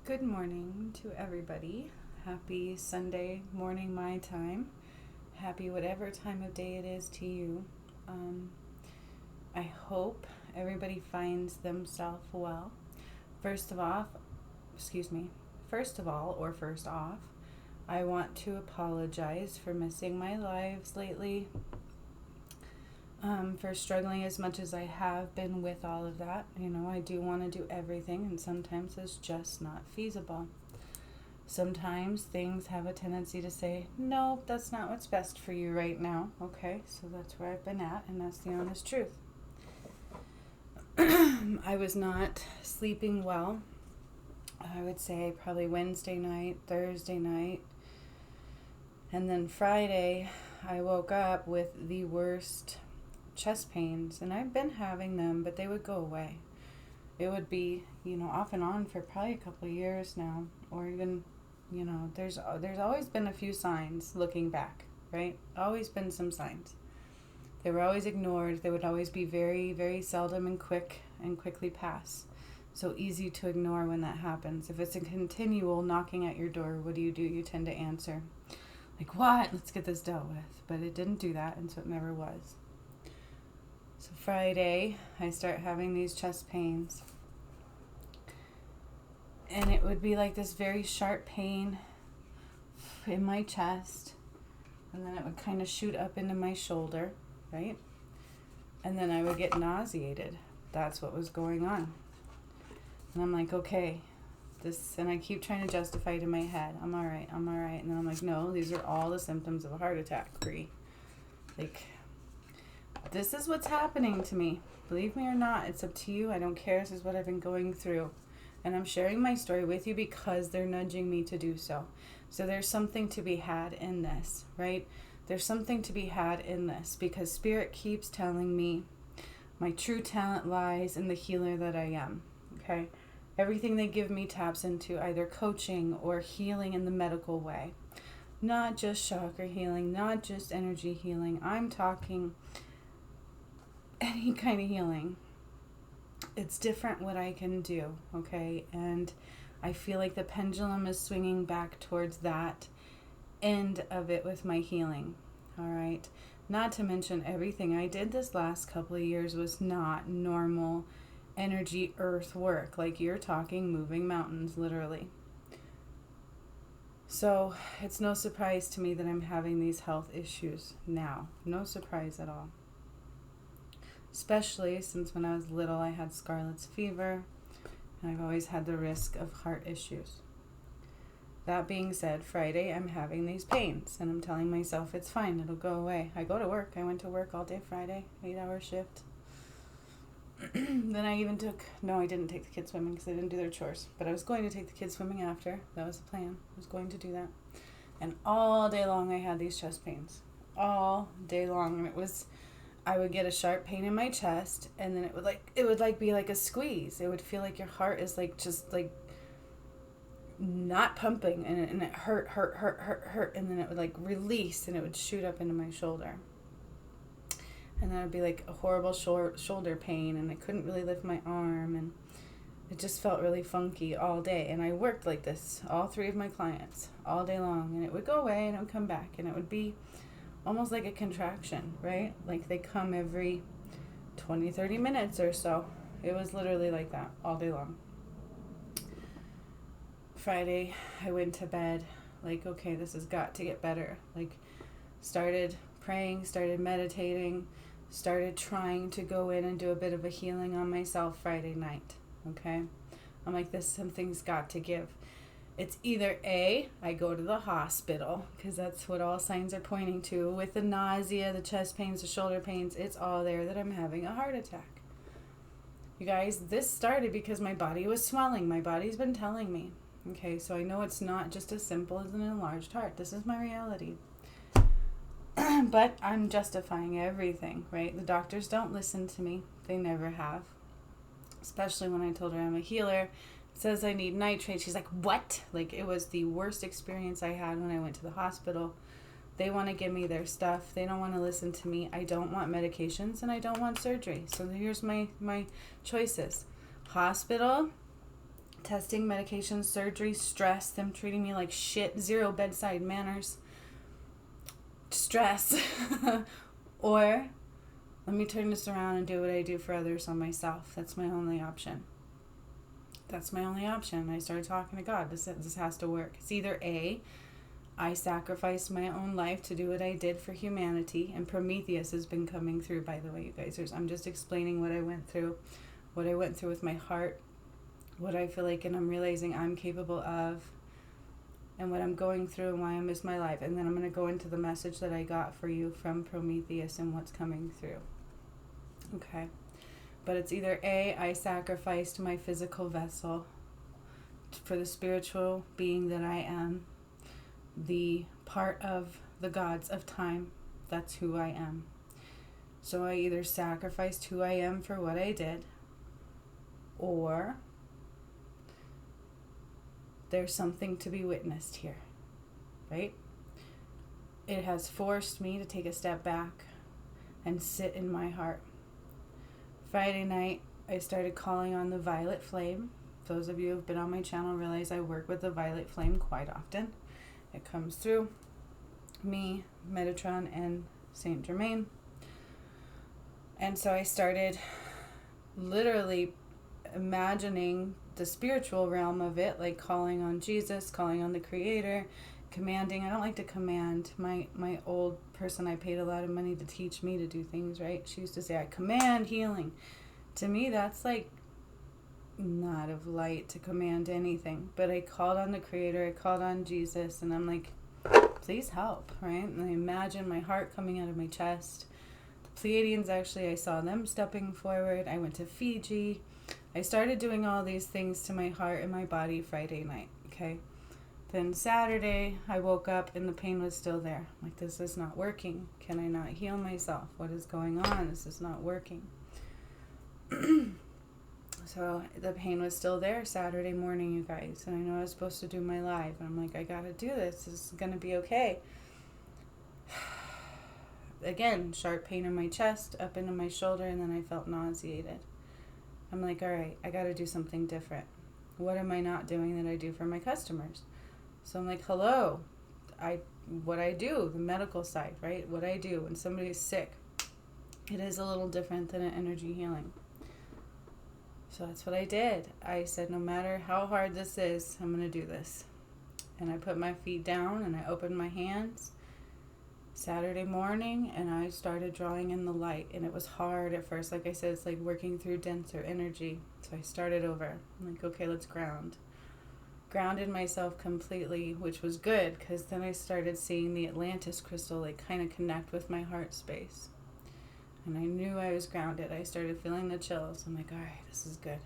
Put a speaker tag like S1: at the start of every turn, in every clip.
S1: Good morning to everybody. Happy Sunday morning, my time. Happy whatever time of day it is to you. I hope everybody finds themselves well. First of all, first off, I want to apologize for missing my lives lately, for struggling as much as I have been with all of that. I do want to do everything, and sometimes it's just not feasible. Sometimes things have a tendency to say, no, that's not what's best for you right now. Okay, so that's where I've been at, and that's the honest truth. I was not sleeping well. I would say probably Wednesday night, Thursday night, and then Friday, I woke up with the worst chest pains, and I've been having them, but they would go away. It would be, off and on for probably a couple of years now, or even, there's always been a few signs looking back, right? Always been some signs. They were always ignored. They would always be very, very seldom and quickly pass. So easy to ignore when that happens. If it's a continual knocking at your door, what do? You tend to answer. Like, what? Let's get this dealt with. But it didn't do that, and so it never was. So Friday, I start having these chest pains. And it would be like this very sharp pain in my chest. And then it would kind of shoot up into my shoulder, right? And then I would get nauseated. That's what was going on. And I'm like, okay, and I keep trying to justify it in my head. I'm all right. And then I'm like, no, these are all the symptoms of a heart attack, Bree. Like, this is what's happening to me. Believe me or not, it's up to you. I don't care. This is what I've been going through. And I'm sharing my story with you because they're nudging me to do so. So there's something to be had in this, right? There's something to be had in this because Spirit keeps telling me my true talent lies in the healer that I am, okay? Everything they give me taps into either coaching or healing in the medical way. Not just chakra healing, not just energy healing. I'm talking any kind of healing. It's different what I can do, okay? And I feel like the pendulum is swinging back towards that end of it with my healing, all right? Not to mention everything I did this last couple of years was not normal energy earth work. Like, you're talking moving mountains, literally. So it's no surprise to me that I'm having these health issues now. No surprise at all. Especially since when I was little, I had scarlet's fever, and I've always had the risk of heart issues. That being said, Friday, I'm having these pains, and I'm telling myself it's fine, it'll go away. I go to work. I went to work all day Friday, 8-hour shift. Then I didn't take the kids swimming because they didn't do their chores. But I was going to take the kids swimming after. That was the plan. I was going to do that. And all day long, I had these chest pains. All day long. And I would get a sharp pain in my chest, and then it would be like a squeeze. It would feel like your heart is just not pumping, and it hurt, and then it would release, and it would shoot up into my shoulder. And then it would be like a horrible shoulder pain, and I couldn't really lift my arm, and it just felt really funky all day. And I worked like this, all 3 of my clients, all day long, and it would go away, and it would come back, and it would be almost like a contraction, right? Like they come every 20, 30 minutes or so. It was literally like that all day long. Friday, I went to bed like, okay, this has got to get better. Started praying, started meditating, started trying to go in and do a bit of a healing on myself Friday night, okay? I'm like, something's got to give. It's either A, I go to the hospital, because that's what all signs are pointing to. With the nausea, the chest pains, the shoulder pains, it's all there that I'm having a heart attack. You guys, this started because my body was swelling. My body's been telling me. Okay, so I know it's not just as simple as an enlarged heart. This is my reality. But I'm justifying everything, right? The doctors don't listen to me. They never have. Especially when I told her I'm a healer. Says I need nitrate. She's like, what? It was the worst experience I had when I went to the hospital. They want to give me their stuff. They don't want to listen to me. I don't want medications, and I don't want surgery. So here's my choices. Hospital testing, medication, surgery, stress, them treating me like shit, 0 bedside manners, stress, or let me turn this around and do what I do for others on myself. That's my only option. That's my only option. I started talking to God. This has to work. It's either A, I sacrificed my own life to do what I did for humanity, and Prometheus has been coming through, by the way, you guys. I'm just explaining what I went through with my heart, what I feel like and I'm realizing I'm capable of, and what I'm going through and why I miss my life. And then I'm going to go into the message that I got for you from Prometheus and what's coming through. Okay. But it's either A, I sacrificed my physical vessel for the spiritual being that I am, the part of the gods of time. That's who I am. So I either sacrificed who I am for what I did, or there's something to be witnessed here, right? It has forced me to take a step back and sit in my heart. Friday night, I started calling on the violet flame. Those of you who have been on my channel realize I work with the violet flame quite often. It comes through me, Metatron, and Saint Germain. And so I started literally imagining the spiritual realm of it, like calling on Jesus, calling on the Creator, commanding. I don't like to command. My old person I paid a lot of money to teach me to do things, right? She used to say, I command healing. To me, that's like not of light to command anything. But I called on the Creator, I called on Jesus, and I'm like, please help, right? And I imagine my heart coming out of my chest. The Pleiadians, actually, I saw them stepping forward. I went to Fiji. I started doing all these things to my heart and my body Friday night, okay? Then Saturday, I woke up and the pain was still there. Like, this is not working. Can I not heal myself? What is going on? This is not working. So the pain was still there Saturday morning, you guys. And I know I was supposed to do my live. And I'm like, I gotta do this. This is gonna be okay. Again, sharp pain in my chest, up into my shoulder, and then I felt nauseated. I'm like, all right, I gotta do something different. What am I not doing that I do for my customers? So I'm like, hello, what I do, the medical side, right? What I do when somebody's sick, it is a little different than an energy healing. So that's what I did. I said, no matter how hard this is, I'm going to do this. And I put my feet down and I opened my hands Saturday morning and I started drawing in the light. And it was hard at first. Like I said, it's like working through denser energy. So I started over. I'm like, okay, let's ground. Grounded myself completely, which was good because then I started seeing the Atlantis crystal like kind of connect with my heart space. And I knew I was grounded. I started feeling the chills. I'm like, all right, this is good.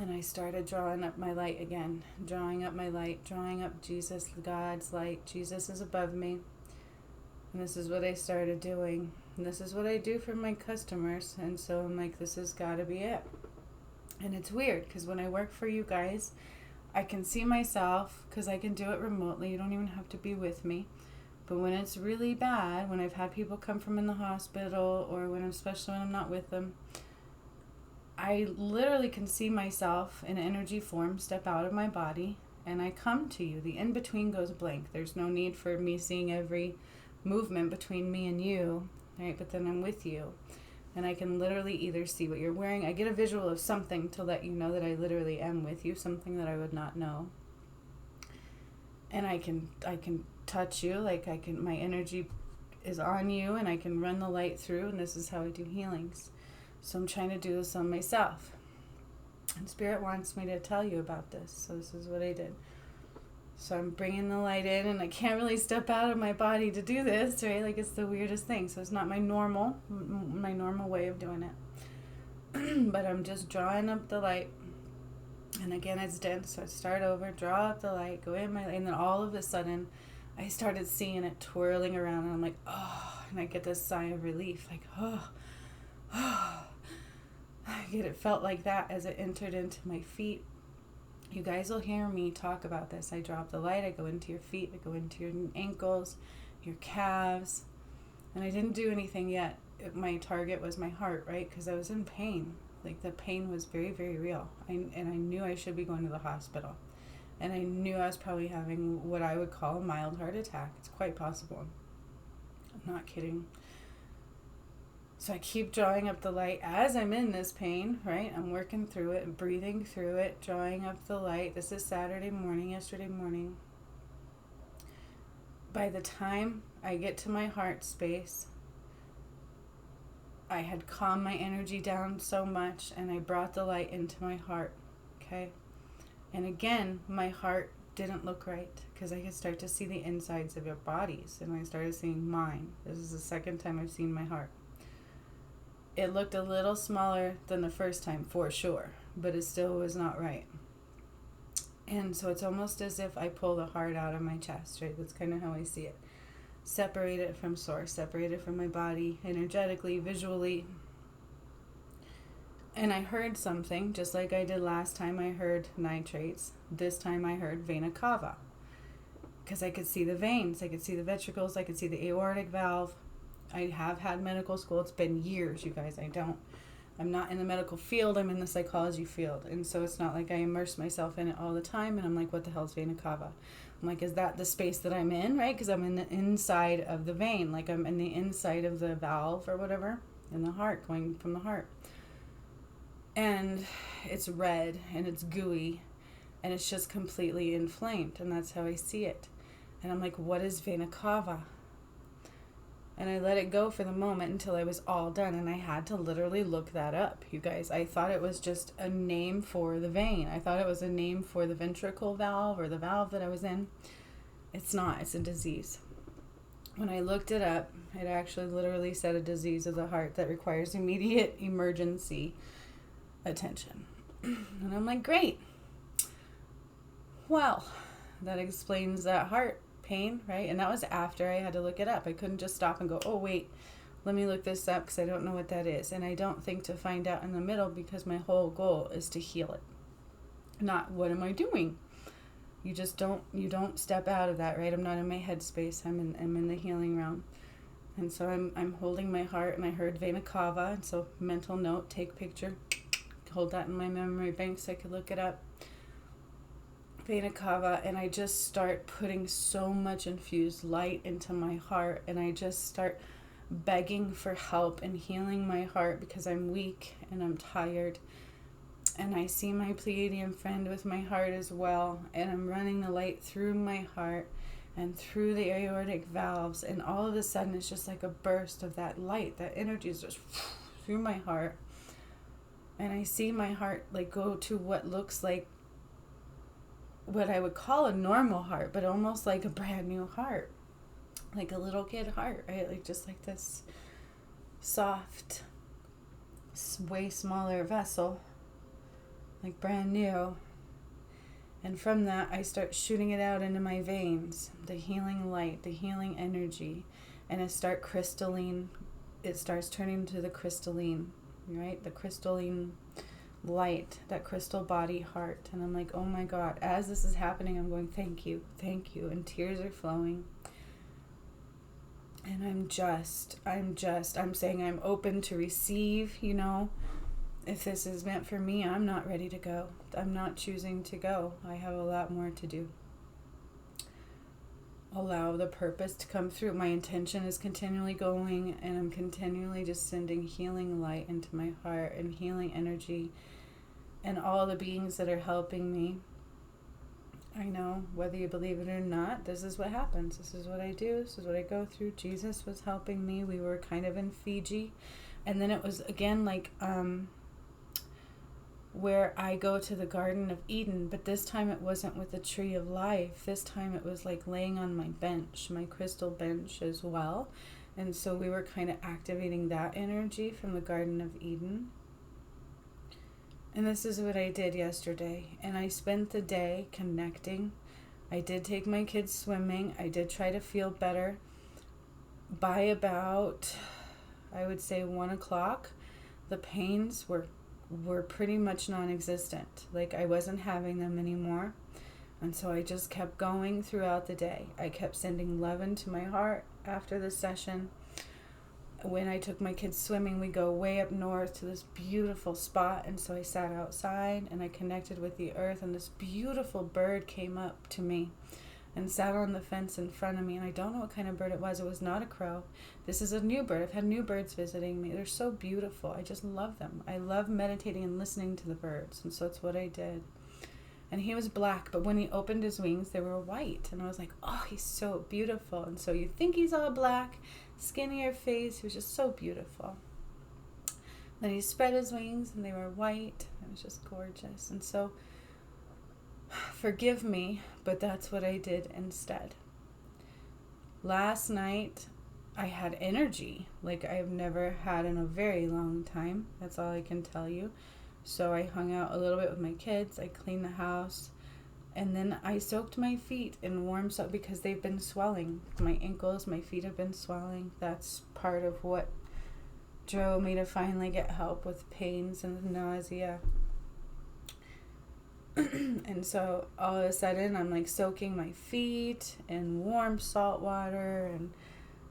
S1: And I started drawing up my light again. Drawing up my light. Drawing up Jesus, God's light. Jesus is above me. And this is what I started doing. And this is what I do for my customers. And so I'm like, this has got to be it. And it's weird because when I work for you guys, I can see myself because I can do it remotely. You don't even have to be with me. But when it's really bad, when I've had people come from in the hospital or especially when I'm not with them, I literally can see myself in energy form step out of my body and I come to you. The in-between goes blank. There's no need for me seeing every movement between me and you, right? But then I'm with you. And I can literally either see what you're wearing. I get a visual of something to let you know that I literally am with you, something that I would not know. And I can touch you, like my energy is on you and I can run the light through, and this is how I do healings. So I'm trying to do this on myself. And Spirit wants me to tell you about this. So this is what I did. So I'm bringing the light in and I can't really step out of my body to do this, right? Like it's the weirdest thing. So it's not my normal way of doing it. But I'm just drawing up the light. And again, it's dense. So I start over, draw up the light, go in my light, and then all of a sudden I started seeing it twirling around and I'm like, oh, and I get this sigh of relief, like, oh. It felt like that as it entered into my feet. You guys will hear me talk about this. I drop the light, I go into your feet, I go into your ankles, your calves, and I didn't do anything yet. My target was my heart, right? Because I was in pain. Like the pain was very, very real. And I knew I should be going to the hospital. And I knew I was probably having what I would call a mild heart attack. It's quite possible. I'm not kidding. So I keep drawing up the light as I'm in this pain, right? I'm working through it, breathing through it, drawing up the light. This is Saturday morning, yesterday morning. By the time I get to my heart space, I had calmed my energy down so much, and I brought the light into my heart, okay? And again, my heart didn't look right, because I could start to see the insides of your bodies, and I started seeing mine. This is the second time I've seen my heart. It looked a little smaller than the first time, for sure, but it still was not right. And so it's almost as if I pull the heart out of my chest, right? That's kind of how I see it. Separate it from source, separate it from my body, energetically, visually. And I heard something, just like I did last time. I heard nitrates. This time I heard vena cava, because I could see the veins, I could see the ventricles, I could see the aortic valve. I have had medical school. It's been years, you guys. I'm not in the medical field, I'm in the psychology field. And so it's not like I immerse myself in it all the time, and I'm like, what the hell is vena cava? I'm like, is that the space that I'm in, right? Because I'm in the inside of the vein, like I'm in the inside of the valve or whatever, in the heart, going from the heart. And it's red, and it's gooey, and it's just completely inflamed, and that's how I see it. And I'm like, what is vena cava? And I let it go for the moment until I was all done, and I had to literally look that up, you guys. I thought it was just a name for the vein. I thought it was a name for the ventricle valve or the valve that I was in. It's not. It's a disease. When I looked it up, it actually literally said a disease of the heart that requires immediate emergency attention. And I'm like, great. Well, that explains that heart pain, right? And that was after I had to look it up. I couldn't just stop and go, oh wait, let me look this up, because I don't know what that is. And I don't think to find out in the middle, because my whole goal is to heal it, not what am I doing. You don't step out of that, right? I'm not in my headspace. I'm in the healing realm. And so I'm holding my heart, and I heard vena cava. And so mental note, take picture, hold that in my memory bank so I could look it up. Vena cava, and I just start putting so much infused light into my heart, and I just start begging for help and healing my heart, because I'm weak and I'm tired. And I see my Pleiadian friend with my heart as well, and I'm running the light through my heart and through the aortic valves, and all of a sudden it's just like a burst of that light, that energy is just through my heart. And I see my heart like go to what looks like what I would call a normal heart, but almost like a brand new heart, like a little kid heart, right? Like just like this soft, way smaller vessel, like brand new. And from that, I start shooting it out into my veins, the healing light, the healing energy, and it starts turning to the crystalline, right? The crystalline light, that crystal body heart. And I'm like, oh my God, as this is happening, I'm going, thank you, and tears are flowing. And I'm saying I'm open to receive, if this is meant for me. I'm not ready to go. I'm not choosing to go. I have a lot more to do. Allow the purpose to come through. My intention is continually going, and I'm continually just sending healing light into my heart and healing energy and all the beings that are helping me. I know, whether you believe it or not, this is what happens. This is what I do. This is what I go through. Jesus was helping me. We were kind of in Fiji. And then it was, again, like where I go to the Garden of Eden. But this time it wasn't with the tree of life. This time it was like laying on my bench, my crystal bench as well. And so we were kind of activating that energy from the Garden of Eden. And this is what I did yesterday. And I spent the day connecting. I did take my kids swimming. I did try to feel better. By about, I would say 1 o'clock, the pains were pretty much non-existent. Like I wasn't having them anymore. And so I just kept going throughout the day. I kept sending love into my heart after the session. when I took my kids swimming, we go way up north to this beautiful spot. And so I sat outside and I connected with the earth, and this beautiful bird came up to me and sat on the fence in front of me. And I don't know what kind of bird it was. It was not a crow. This is a new bird. I've had new birds visiting me. They're so beautiful. I just love them. I love meditating and listening to the birds. And so it's what I did. And he was black, but when he opened his wings, they were white. And I was like, oh, he's so beautiful. And so you think he's all black, skinnier face. He was just so beautiful. Then he spread his wings, and they were white. It was just gorgeous. And so, forgive me, but that's what I did instead. Last night, I had energy like I've never had in a very long time. That's all I can tell you. So I hung out a little bit with my kids. I cleaned the house. And then I soaked my feet in warm soap because they've been swelling. My ankles, my feet have been swelling. That's part of what drove me to finally get help with pains and nausea. And so all of a sudden I'm like soaking my feet in warm salt water and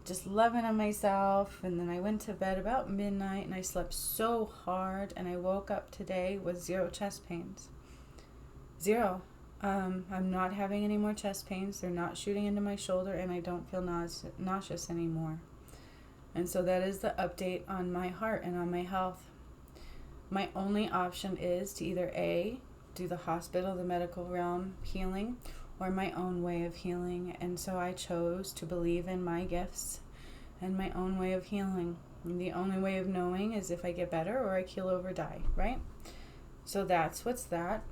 S1: just loving on myself. And then I went to bed about midnight and I slept so hard, and I woke up today with 0 chest pains. 0. I'm not having any more chest pains. They're not shooting into my shoulder, and I don't feel nauseous anymore. And so that is the update on my heart and on my health. My only option is to either A, do the hospital, the medical realm healing, or my own way of healing. And so I chose to believe in my gifts and my own way of healing. And the only way of knowing is if I get better or I keel over die, right? So that's what's that.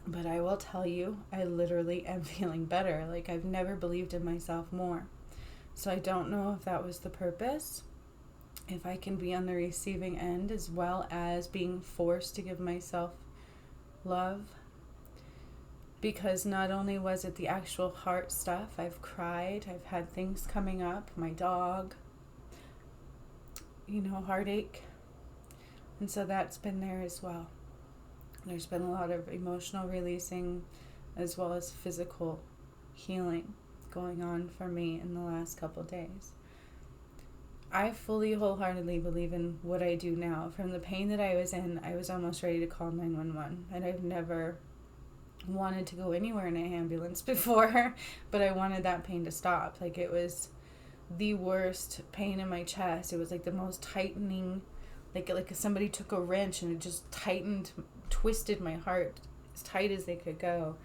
S1: But I will tell you, I literally am feeling better. Like I've never believed in myself more. So I don't know if that was the purpose, if I can be on the receiving end as well as being forced to give myself love. Because not only was it the actual heart stuff, I've cried, I've had things coming up, my dog, heartache. And so that's been there as well. There's been a lot of emotional releasing as well as physical healing going on for me in the last couple days. I fully, wholeheartedly believe in what I do now. From the pain that I was in, I was almost ready to call 911. And I've never wanted to go anywhere in an ambulance before, but I wanted that pain to stop. Like it was the worst pain in my chest. It was like the most tightening, like somebody took a wrench and it just twisted my heart as tight as they could go.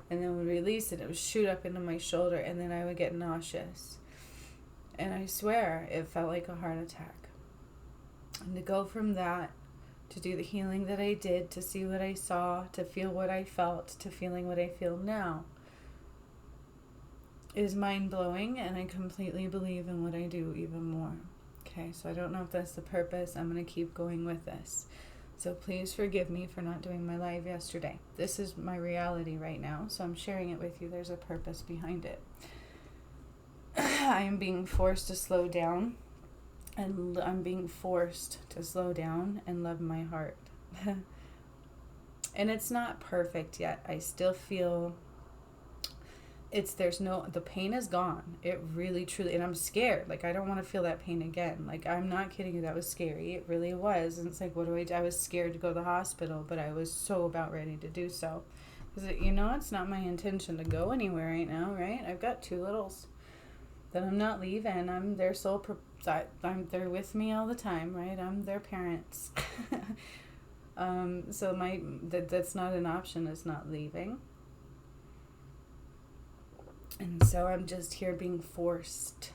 S1: And then would release it, it would shoot up into my shoulder, and then I would get nauseous. And I swear it felt like a heart attack. And to go from that to do the healing that I did, to see what I saw, to feel what I felt, to feeling what I feel now, is mind-blowing, and I completely believe in what I do even more. Okay, so I don't know if that's the purpose. I'm going to keep going with this. So please forgive me for not doing my live yesterday. This is my reality right now, so I'm sharing it with you. There's a purpose behind it. I am being forced to slow down, and I'm being forced to slow down and love my heart. And it's not perfect yet. I still feel the pain is gone. It really, truly, and I'm scared. Like, I don't want to feel that pain again. Like, I'm not kidding you. That was scary. It really was. And it's like, what do I do? I was scared to go to the hospital, but I was so about ready to do so. Because, it's not my intention to go anywhere right now, right? I've got 2 littles that I'm not leaving. I'm their sole they're with me all the time, right? I'm their parents. So that's not an option, is not leaving. And so I'm just here being forced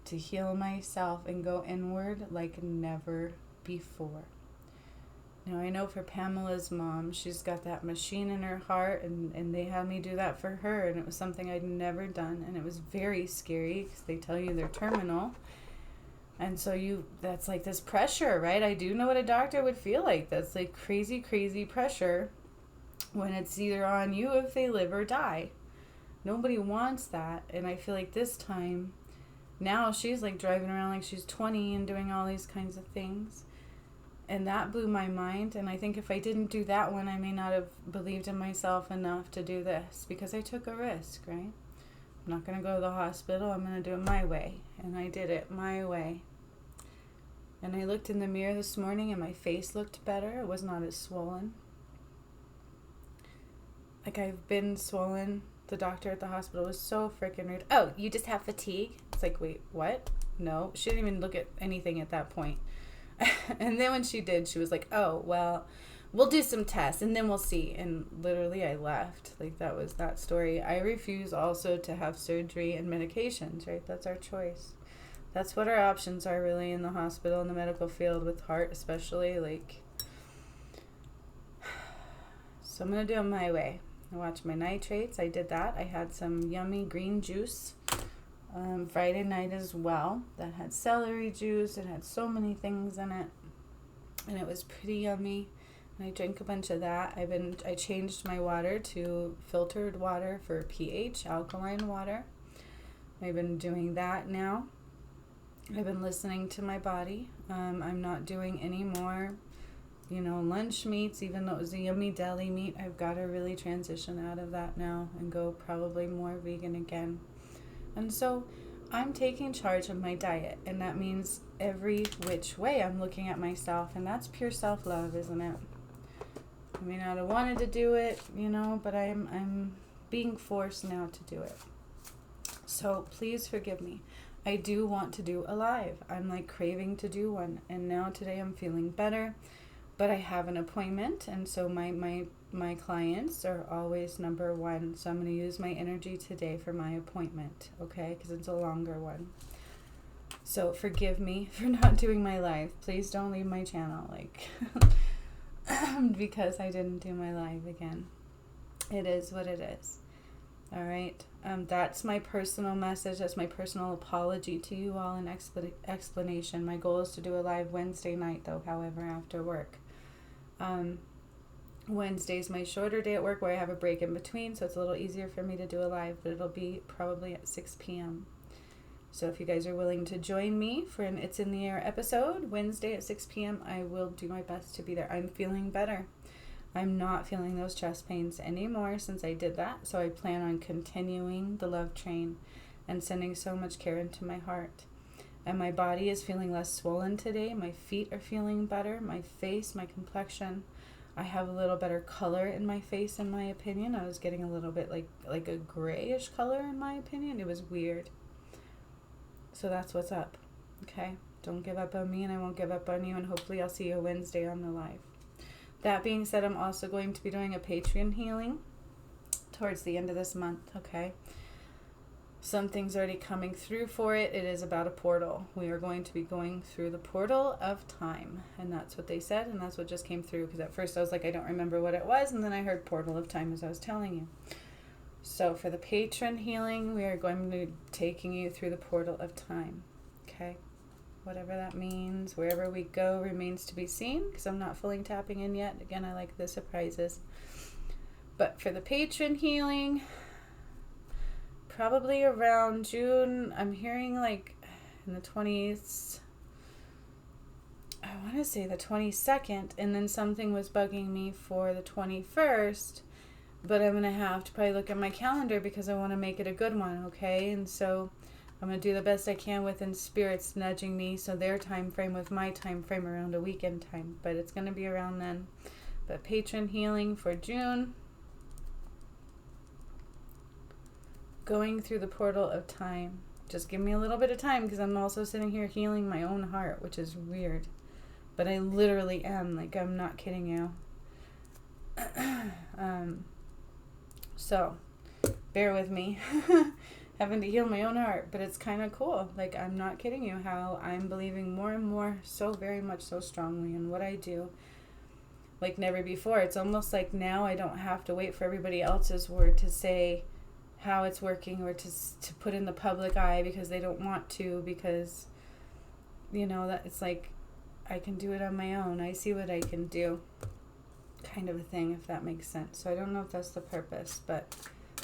S1: to heal myself and go inward like never before. Now, I know for Pamela's mom, she's got that machine in her heart, and they had me do that for her, and it was something I'd never done, and it was very scary because they tell you they're terminal. And so that's like this pressure, right? I do know what a doctor would feel like. That's like crazy, crazy pressure when it's either on you if they live or die. Nobody wants that. And I feel like this time, now she's like driving around like she's 20 and doing all these kinds of things. And that blew my mind. And I think if I didn't do that one, I may not have believed in myself enough to do this, because I took a risk, right? I'm not going to go to the hospital. I'm going to do it my way. And I did it my way. And I looked in the mirror this morning and my face looked better. It was not as swollen. Like, I've been swollen. The doctor at the hospital was so freaking rude. Oh, you just have fatigue? It's like, wait, what? No, she didn't even look at anything at that point. And then when she did, she was like, oh, well, we'll do some tests and then we'll see. And literally I left. Like, that was that story. I refuse also to have surgery and medications, right? That's our choice. That's what our options are really in the hospital, in the medical field, with heart especially. Like, so I'm going to do it my way. I watched my nitrates. I did that. I had some yummy green juice Friday night as well. That had celery juice. It had so many things in it. And it was pretty yummy. And I drank a bunch of that. I changed my water to filtered water for pH, alkaline water. I've been doing that now. I've been listening to my body. I'm not doing any more, lunch meats, even though it was a yummy deli meat. I've got to really transition out of that now and go probably more vegan again. And so I'm taking charge of my diet, and that means every which way I'm looking at myself, and that's pure self-love, isn't it? I may not have wanted to do it, but I'm being forced now to do it. So please forgive me. I do want to do a live. I'm like craving to do one, and now today I'm feeling better, but I have an appointment, and so my clients are always number one. So I'm going to use my energy today for my appointment, okay? Because it's a longer one. So forgive me for not doing my live. Please don't leave my channel, because I didn't do my live again. It is what it is. All right. That's my personal message. That's my personal apology to you all in explanation. My goal is to do a live Wednesday night, though, however, after work. Wednesday's my shorter day at work where I have a break in between, so it's a little easier for me to do a live, but it'll be probably at 6 p.m. So if you guys are willing to join me for an It's in the Air episode, Wednesday at 6 p.m., I will do my best to be there. I'm feeling better. I'm not feeling those chest pains anymore since I did that, so I plan on continuing the love train and sending so much care into my heart. And my body is feeling less swollen today. My feet are feeling better. My face, my complexion. I have a little better color in my face, in my opinion. I was getting a little bit like a grayish color, in my opinion. It was weird. So that's what's up, okay? Don't give up on me, and I won't give up on you, and hopefully I'll see you Wednesday on the live. That being said, I'm also going to be doing a Patreon healing towards the end of this month, okay? Something's already coming through for it. It is about a portal. We are going to be going through the portal of time, and that's what they said, and that's what just came through, because at first I was like, I don't remember what it was, and then I heard portal of time as I was telling you. So for the patron healing, we are going to be taking you through the portal of time, okay? Whatever that means, wherever we go remains to be seen, because I'm not fully tapping in yet. Again, I like the surprises. But for the patron healing, probably around June, I'm hearing like in the 20s, I want to say the 22nd, and then something was bugging me for the 21st, but I'm going to have to probably look at my calendar because I want to make it a good one, okay? And so I'm going to do the best I can within spirits nudging me, so their time frame with my time frame around a weekend time, but it's going to be around then. But patron healing for June, going through the portal of time. Just give me a little bit of time, because I'm also sitting here healing my own heart, which is weird, but I literally am, like, I'm not kidding you. So bear with me. Having to heal my own heart, but it's kind of cool. Like, I'm not kidding you how I'm believing more and more, so very much so strongly in what I do, like never before. It's almost like now I don't have to wait for everybody else's word to say how it's working, or to put in the public eye because they don't want to, because that it's like I can do it on my own. I see what I can do, kind of a thing, if that makes sense. So I don't know if that's the purpose, but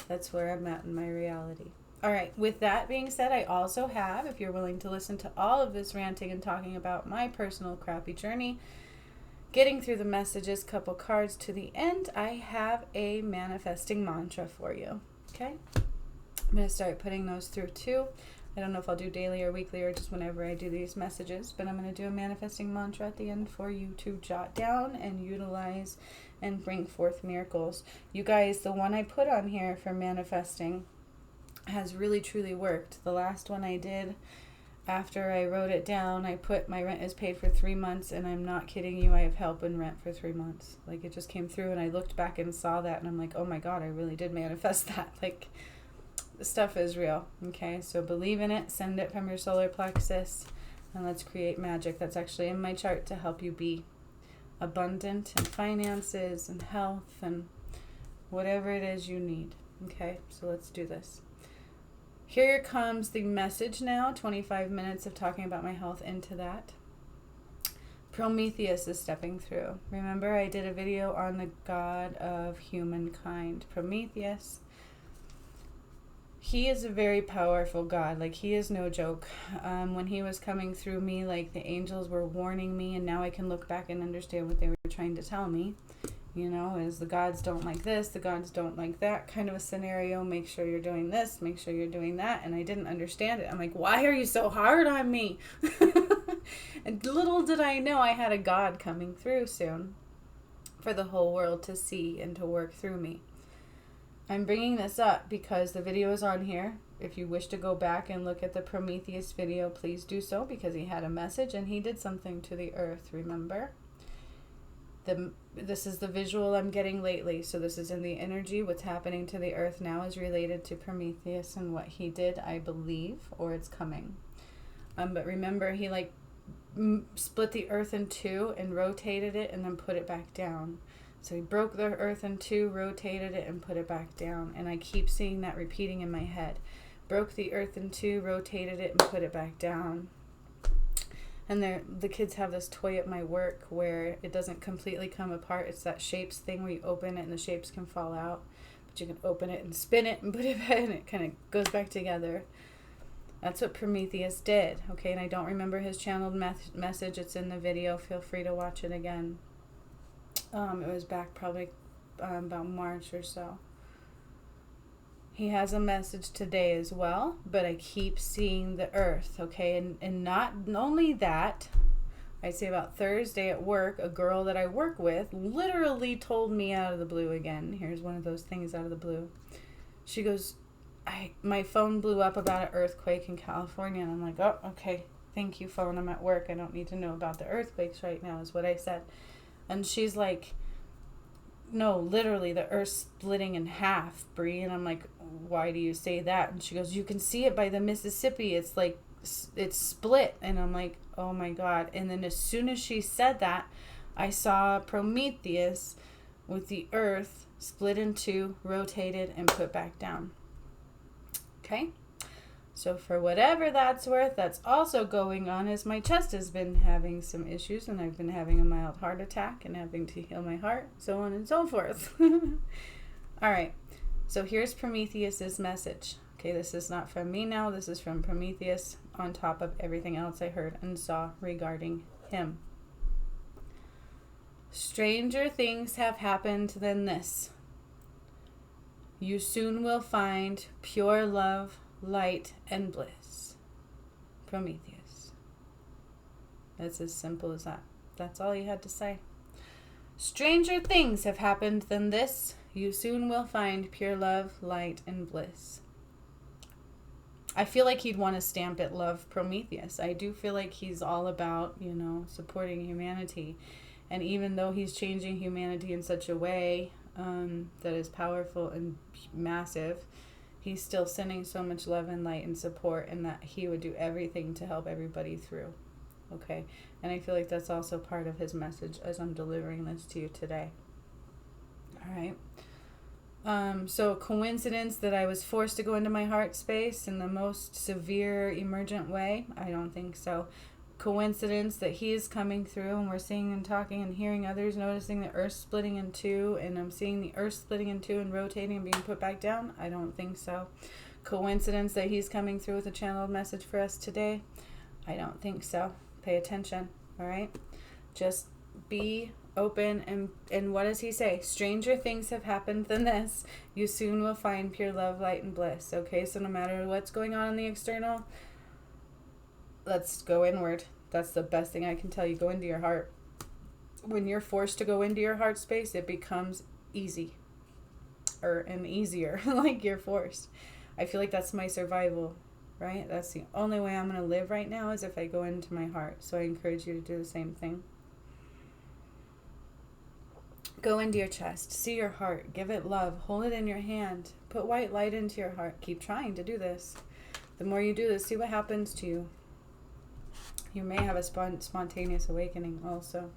S1: that's where I'm at in my reality. All right, with that being said, I also have, if you're willing to listen to all of this ranting and talking about my personal crappy journey, getting through the messages, couple cards to the end, I have a manifesting mantra for you, okay? I'm going to start putting those through too. I don't know if I'll do daily or weekly or just whenever I do these messages, but I'm going to do a manifesting mantra at the end for you to jot down and utilize and bring forth miracles. You guys, the one I put on here for manifesting has really truly worked. The last one I did, after I wrote it down, I put my rent is paid for 3 months, and I'm not kidding you, I have help in rent for 3 months. Like, it just came through, and I looked back and saw that, and I'm like, oh my God, I really did manifest that. Like, the stuff is real. Okay, so believe in it, send it from your solar plexus, and let's create magic. That's actually in my chart to help you be abundant in finances and health and whatever it is you need. Okay, so let's do this. Here comes the message now, 25 minutes of talking about my health into that. Prometheus is stepping through. Remember, I did a video on the god of humankind. Prometheus, he is a very powerful god. Like, he is no joke. When he was coming through me, like, the angels were warning me, and now I can look back and understand what they were trying to tell me. You know, is the gods don't like this, the gods don't like that kind of a scenario. Make sure you're doing this, make sure you're doing that. And I didn't understand it. I'm like, why are you so hard on me? And little did I know I had a God coming through soon for the whole world to see and to work through me. I'm bringing this up because the video is on here. If you wish to go back and look at the Prometheus video, please do so, because he had a message and he did something to the earth, remember? This is the visual I'm getting lately. So this is in the energy. What's happening to the earth now is related to Prometheus and what he did, I believe, or it's coming. But remember, he like split the earth in two and rotated it and then put it back down. So he broke the earth in two, rotated it, and put it back down. And I keep seeing that repeating in my head. Broke the earth in two, rotated it, and put it back down. And the kids have this toy at my work where it doesn't completely come apart. It's that shapes thing where you open it and the shapes can fall out. But you can open it and spin it and put it back, and it kind of goes back together. That's what Prometheus did. Okay, and I don't remember his channeled message. It's in the video. Feel free to watch it again. It was back probably about March or so. He has a message today as well, but I keep seeing the earth, okay? And not only that, I'd say about Thursday at work, a girl that I work with literally told me out of the blue again. Here's one of those things out of the blue. She goes, my phone blew up about an earthquake in California. And I'm like, oh, okay, thank you, phone. I'm at work. I don't need to know about the earthquakes right now, is what I said. And she's like, no, literally, the earth's splitting in half, Bree. And I'm like, why do you say that? And she goes, you can see it by the Mississippi. It's like, it's split. And I'm like, oh my God. And then as soon as she said that, I saw Prometheus with the earth split in two, rotated, and put back down. Okay? So for whatever that's worth, that's also going on is my chest has been having some issues, and I've been having a mild heart attack and having to heal my heart, so on and so forth. All right. So here's Prometheus's message. Okay, this is not from me now. This is from Prometheus on top of everything else I heard and saw regarding him. Stranger things have happened than this. You soon will find pure love, light, and bliss. Prometheus. It's as simple as that. That's all he had to say. Stranger things have happened than this. You soon will find pure love, light, and bliss. I feel like he'd want to stamp it love Prometheus. I do feel like he's all about, supporting humanity. And even though he's changing humanity in such a way that is powerful and massive, he's still sending so much love and light and support, and that he would do everything to help everybody through. Okay? And I feel like that's also part of his message as I'm delivering this to you today. All right? So coincidence that I was forced to go into my heart space in the most severe emergent way? I don't think so. Coincidence that he is coming through and we're seeing and talking and hearing others, noticing the earth splitting in two, and I'm seeing the earth splitting in two and rotating and being put back down? I don't think so. Coincidence that he's coming through with a channeled message for us today? I don't think so. Pay attention, all right? Just be open, and what does he say? Stranger things have happened than this. You soon will find pure love, light, and bliss. Okay, so no matter what's going on in the external, let's go inward. That's the best thing I can tell you. Go into your heart. When you're forced to go into your heart space, it becomes easy. And easier, like you're forced. I feel like that's my survival, right? That's the only way I'm going to live right now is if I go into my heart. So I encourage you to do the same thing. Go into your chest. See your heart. Give it love. Hold it in your hand. Put white light into your heart. Keep trying to do this. The more you do this, see what happens to you. You may have a spontaneous awakening also.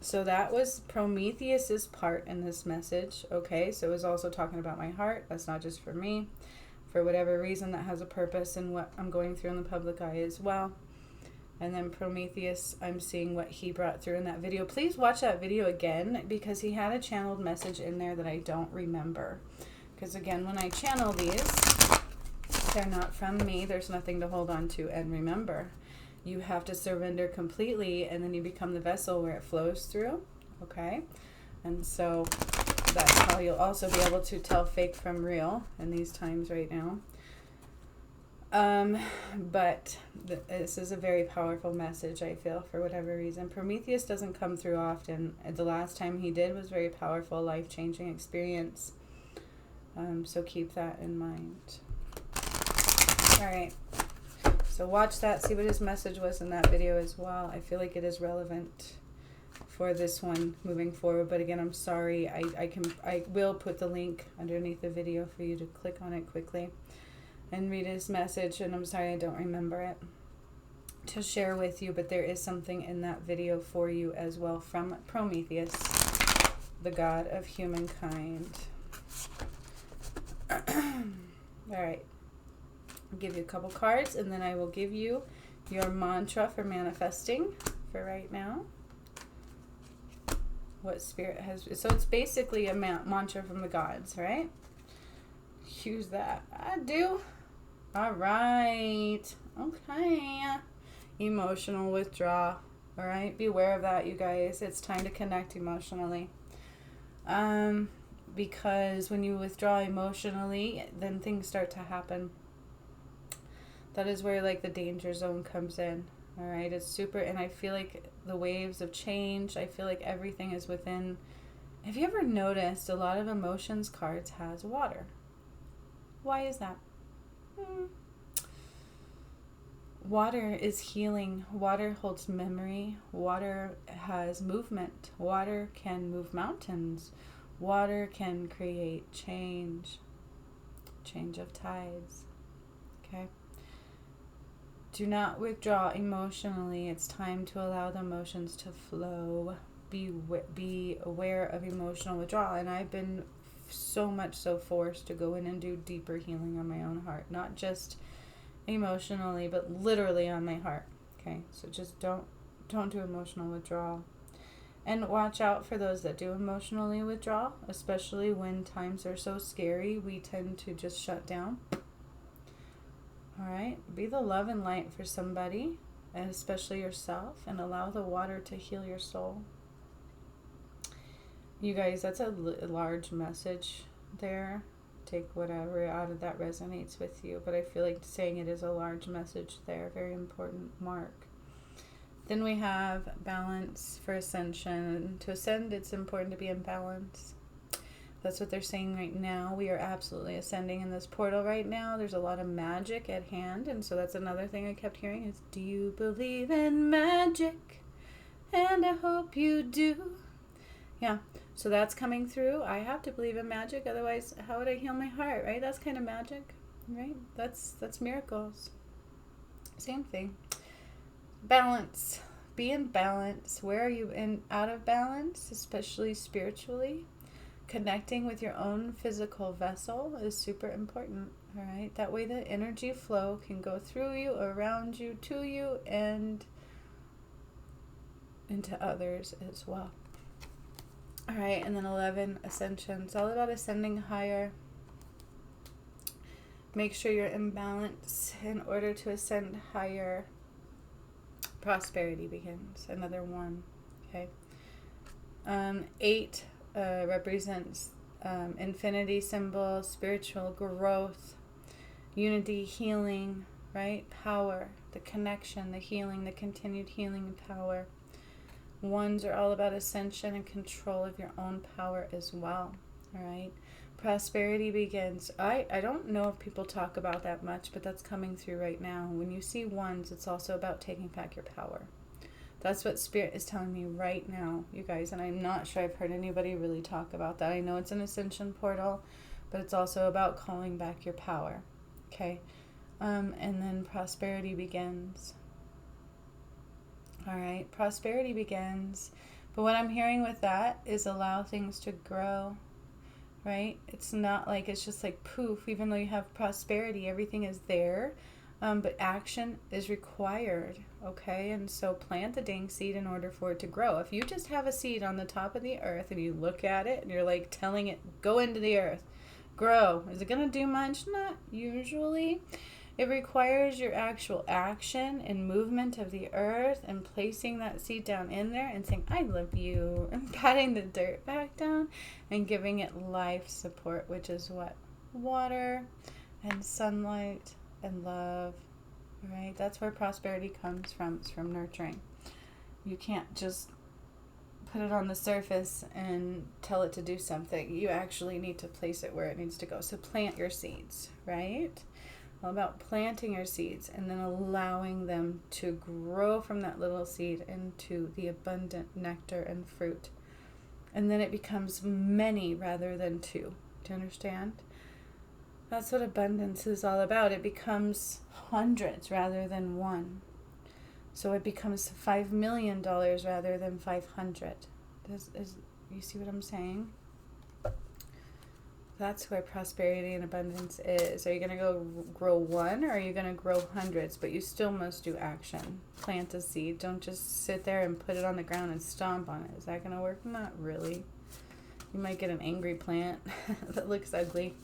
S1: So that was Prometheus's part in this message. Okay, so it was also talking about my heart. That's not just for me. For whatever reason, that has a purpose in what I'm going through in the public eye as well. And then Prometheus, I'm seeing what he brought through in that video. Please watch that video again, because he had a channeled message in there that I don't remember. Because again, when I channel these, they're not from me. There's nothing to hold on to and remember. You have to surrender completely, and then you become the vessel where it flows through. Okay? And so that's how you'll also be able to tell fake from real in these times right now. But this is a very powerful message, I feel, for whatever reason. Prometheus doesn't come through often. The last time he did was very powerful, life-changing experience. So keep that in mind. All right. So watch that, see what his message was in that video as well. I feel like it is relevant for this one moving forward. But again, I'm sorry. I will put the link underneath the video for you to click on it quickly and read his message. And I'm sorry I don't remember it to share with you. But there is something in that video for you as well from Prometheus, the god of humankind. All right. I'll give you a couple cards, and then I will give you your mantra for manifesting for right now. What spirit has... So it's basically a mantra from the gods, right? Use that. I do. All right. Okay. Emotional withdrawal. All right. Beware of that, you guys. It's time to connect emotionally. Because when you withdraw emotionally, then things start to happen. That is where like the danger zone comes in. All right, it's super, and I feel like the waves of change, I feel like everything is within. Have you ever noticed a lot of emotions cards has water? Why is that? Water is healing. Water holds memory. Water has movement. Water can move mountains. Water can create change of tides. Okay. Do not withdraw emotionally. It's time to allow the emotions to flow. Be aware of emotional withdrawal. And I've been so much so forced to go in and do deeper healing on my own heart. Not just emotionally, but literally on my heart. Okay, so just don't do emotional withdrawal. And watch out for those that do emotionally withdraw, especially when times are so scary. We tend to just shut down. All right, be the love and light for somebody, and especially yourself, and allow the water to heal your soul. You guys, that's a large message there. Take whatever out of that resonates with you, but I feel like saying it is a large message there, very important mark. Then we have balance for ascension. To ascend, it's important to be in balance. That's what they're saying right now. We are absolutely ascending in this portal right now. There's a lot of magic at hand. And so that's another thing I kept hearing is, do you believe in magic? And I hope you do. Yeah. So that's coming through. I have to believe in magic. Otherwise, how would I heal my heart, right? That's kind of magic, right? That's miracles. Same thing. Balance. Be in balance. Where are you out of balance, especially spiritually? Connecting with your own physical vessel is super important, all right? That way the energy flow can go through you, around you, to you, and into others as well. All right, and then 11, ascension. It's all about ascending higher. Make sure you're in balance in order to ascend higher. Prosperity begins. Another one. Okay. 8 represents infinity symbol, spiritual growth, unity, healing, right? Power, the connection, the healing, the continued healing and power. 1s are all about ascension and control of your own power as well. All right. Prosperity begins. I don't know if people talk about that much, but that's coming through right now. When you see 1s, it's also about taking back your power. That's what Spirit is telling me right now, you guys. And I'm not sure I've heard anybody really talk about that. I know it's an ascension portal, but it's also about calling back your power. Okay. And then prosperity begins. All right. Prosperity begins. But what I'm hearing with that is allow things to grow. Right? It's not like it's just like poof. Even though you have prosperity, everything is there. But action is required, okay? And so plant the dang seed in order for it to grow. If you just have a seed on the top of the earth and you look at it and you're like telling it, go into the earth, grow. Is it going to do much? Not usually. It requires your actual action and movement of the earth and placing that seed down in there and saying, I love you, and patting the dirt back down and giving it life support, which is what? Water and sunlight and love, right? That's where prosperity comes from. It's from nurturing. You can't just put it on the surface and tell it to do something. You actually need to place it where it needs to go. So plant your seeds, right? All about planting your seeds and then allowing them to grow from that little seed into the abundant nectar and fruit. And then it becomes many rather than 2. Do you understand? That's what abundance is all about. It becomes hundreds rather than 1. So it becomes $5 million rather than 500. You see what I'm saying? That's where prosperity and abundance is. Are you going to go grow 1 or are you going to grow hundreds? But you still must do action. Plant a seed. Don't just sit there and put it on the ground and stomp on it. Is that going to work? Not really. You might get an angry plant that looks ugly.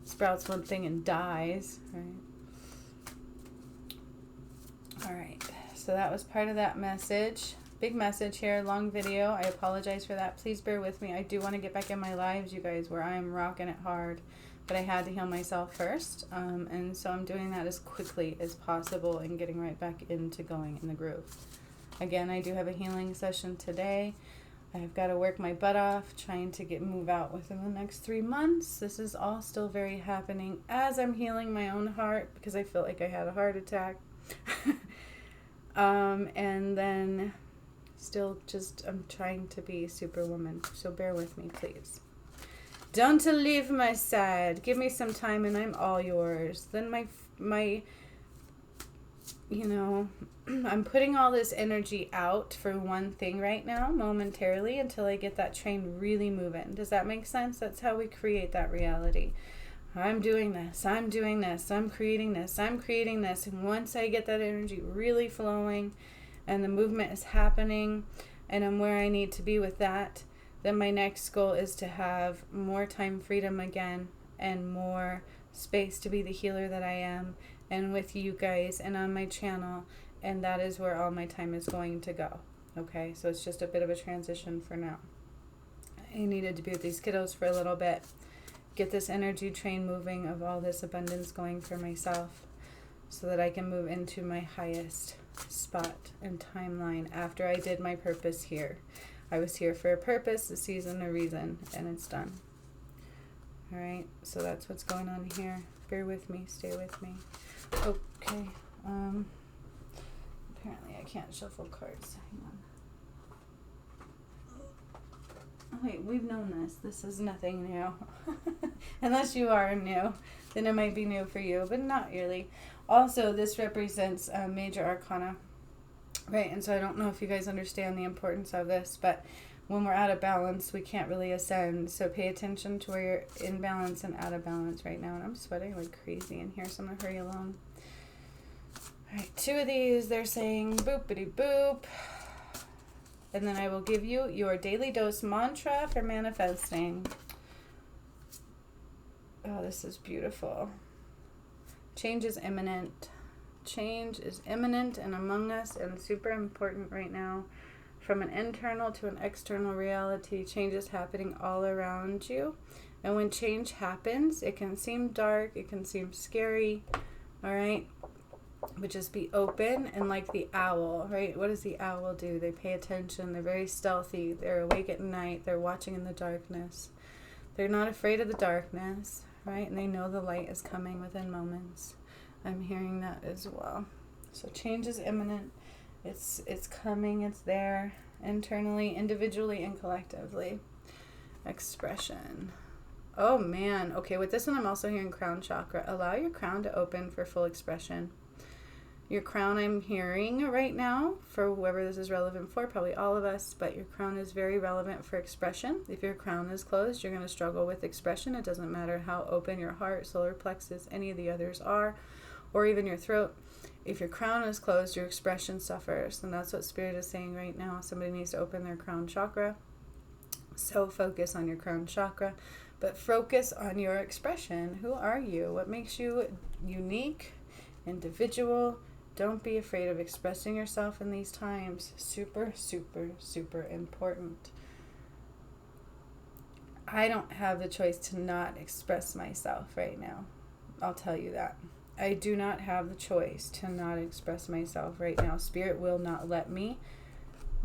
S1: Sprouts one thing and dies, right? All right, so that was part of that message. Big message here, long video. I apologize for that. Please bear with me. I do want to get back in my lives, you guys, where I am rocking it hard. But I had to heal myself first. And so I'm doing that as quickly as possible and getting right back into going in the groove. Again, I do have a healing session today. I've got to work my butt off trying to move out within the next 3 months. This is all still very happening as I'm healing my own heart because I feel like I had a heart attack. And then still just I'm trying to be superwoman. So bear with me, please. Don't leave my side. Give me some time and I'm all yours. Then my you know, I'm putting all this energy out for one thing right now, momentarily, until I get that train really moving. Does that make sense? That's how we create that reality. I'm doing this, I'm doing this, I'm creating this, I'm creating this. And once I get that energy really flowing and the movement is happening and I'm where I need to be with that, then my next goal is to have more time freedom again and more space to be the healer that I am, and with you guys and on my channel, and that is where all my time is going to go. Okay, so it's just a bit of a transition for now. I needed to be with these kiddos for a little bit, get this energy train moving of all this abundance going for myself so that I can move into my highest spot and timeline after I did my purpose here. I was here for a purpose, a season, a reason, and it's done. All right, so that's what's going on here. Bear with me, stay with me. Okay, apparently I can't shuffle cards. Hang on. Oh, wait, we've known this. This is nothing new. Unless you are new, then it might be new for you, but not really. Also, this represents major arcana, right? And so I don't know if you guys understand the importance of this, but when we're out of balance, we can't really ascend. So pay attention to where you're in balance and out of balance right now. And I'm sweating like crazy in here, so I'm going to hurry along. All right, 2 of these, they're saying boopity boop. And then I will give you your daily dose mantra for manifesting. Oh, this is beautiful. Change is imminent. Change is imminent and among us and super important right now from an internal to an external reality. Change is happening all around you. And when change happens, it can seem dark, it can seem scary, all right? But just be open and like the owl, right? What does the owl do? They pay attention. They're very stealthy. They're awake at night. They're watching in the darkness. They're not afraid of the darkness, right? And they know the light is coming within moments. I'm hearing that as well. So change is imminent. It's coming. It's there internally, individually, and collectively. Expression. Oh, man. Okay, with this one, I'm also hearing crown chakra. Allow your crown to open for full expression. Your crown I'm hearing right now, for whoever this is relevant for, probably all of us, but your crown is very relevant for expression. If your crown is closed, you're going to struggle with expression. It doesn't matter how open your heart, solar plexus, any of the others are, or even your throat. If your crown is closed, your expression suffers, and that's what Spirit is saying right now. Somebody needs to open their crown chakra. So focus on your crown chakra, but focus on your expression. Who are you? What makes you unique, individual? Don't be afraid of expressing yourself in these times. Super, super, super important. I don't have the choice to not express myself right now. I'll tell you that. I do not have the choice to not express myself right now. Spirit will not let me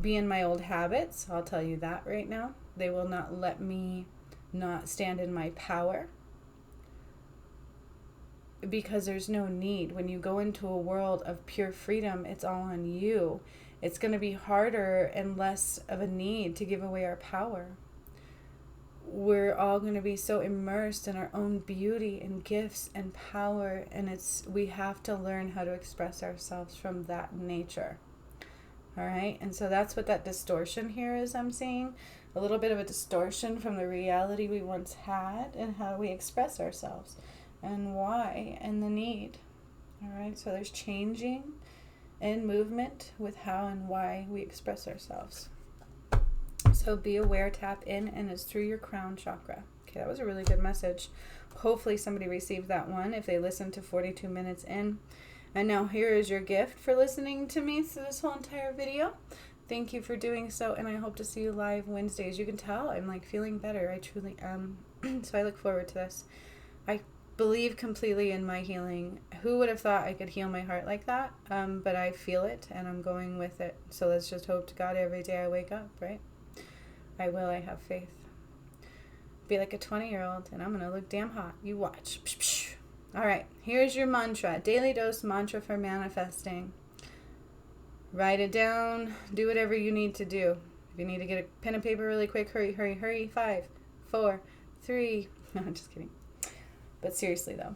S1: be in my old habits. I'll tell you that right now. They will not let me not stand in my power. Because there's no need. When you go into a world of pure freedom, it's all on you. It's going to be harder and less of a need to give away our power. We're all going to be so immersed in our own beauty and gifts and power, and we have to learn how to express ourselves from that nature. All right? And so that's what that distortion here is, I'm seeing. A little bit of a distortion from the reality we once had and how we express ourselves. And why, and the need. All right, so there's changing and movement with how and why we express ourselves. So be aware, tap in, and it's through your crown chakra. Okay, that was a really good message. Hopefully somebody received that one if they listened to 42 minutes in. And now here is your gift for listening to me through this whole entire video. Thank you for doing so, and I hope to see you live Wednesdays. You can tell I'm like feeling better. I truly am. So I look forward to this. I believe completely in my healing. Who would have thought I could heal my heart like that? But I feel it and I'm going with it. So let's just hope to God every day I wake up, right? I will. I have faith. Be like a 20-year-old and I'm going to look damn hot. You watch. Psh, psh. All right. Here's your mantra. Daily dose mantra for manifesting. Write it down. Do whatever you need to do. If you need to get a pen and paper really quick, hurry, hurry, hurry. 5, 4, 3. No, I'm just kidding. But seriously, though,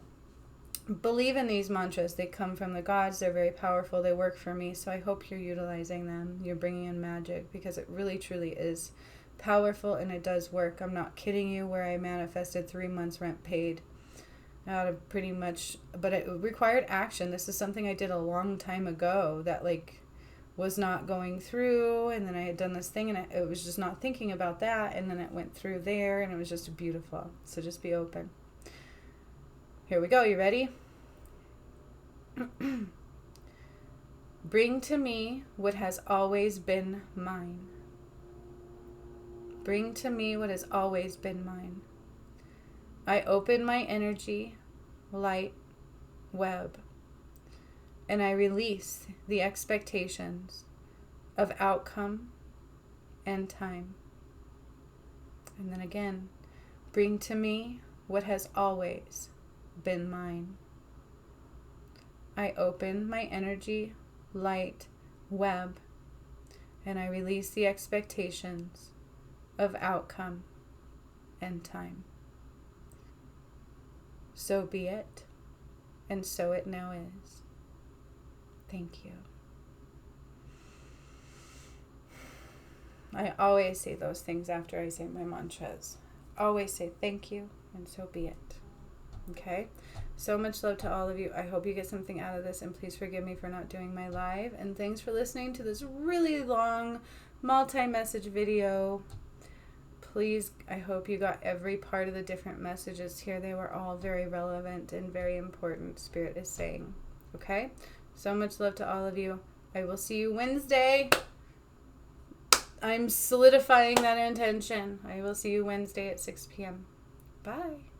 S1: believe in these mantras. They come from the gods. They're very powerful. They work for me. So I hope you're utilizing them. You're bringing in magic because it really, truly is powerful and it does work. I'm not kidding you, where I manifested 3 months rent paid out of pretty much, but it required action. This is something I did a long time ago that was not going through. And then I had done this thing and it was just not thinking about that. And then it went through there and it was just beautiful. So just be open. Here we go. You ready? Bring to me what has always been mine. Bring to me what has always been mine. I open my energy, light, web, and I release the expectations of outcome and time. And then again, bring to me what has always been mine. I open my energy, light, web, and I release the expectations of outcome and time. So be it, and so it now is. Thank you. I always say those things after I say my mantras. Always say thank you, and so be it. Okay? So much love to all of you. I hope you get something out of this, and please forgive me for not doing my live. And thanks for listening to this really long multi-message video. Please, I hope you got every part of the different messages here. They were all very relevant and very important, Spirit is saying. Okay? So much love to all of you. I will see you Wednesday. I'm solidifying that intention. I will see you Wednesday at 6 p.m. Bye.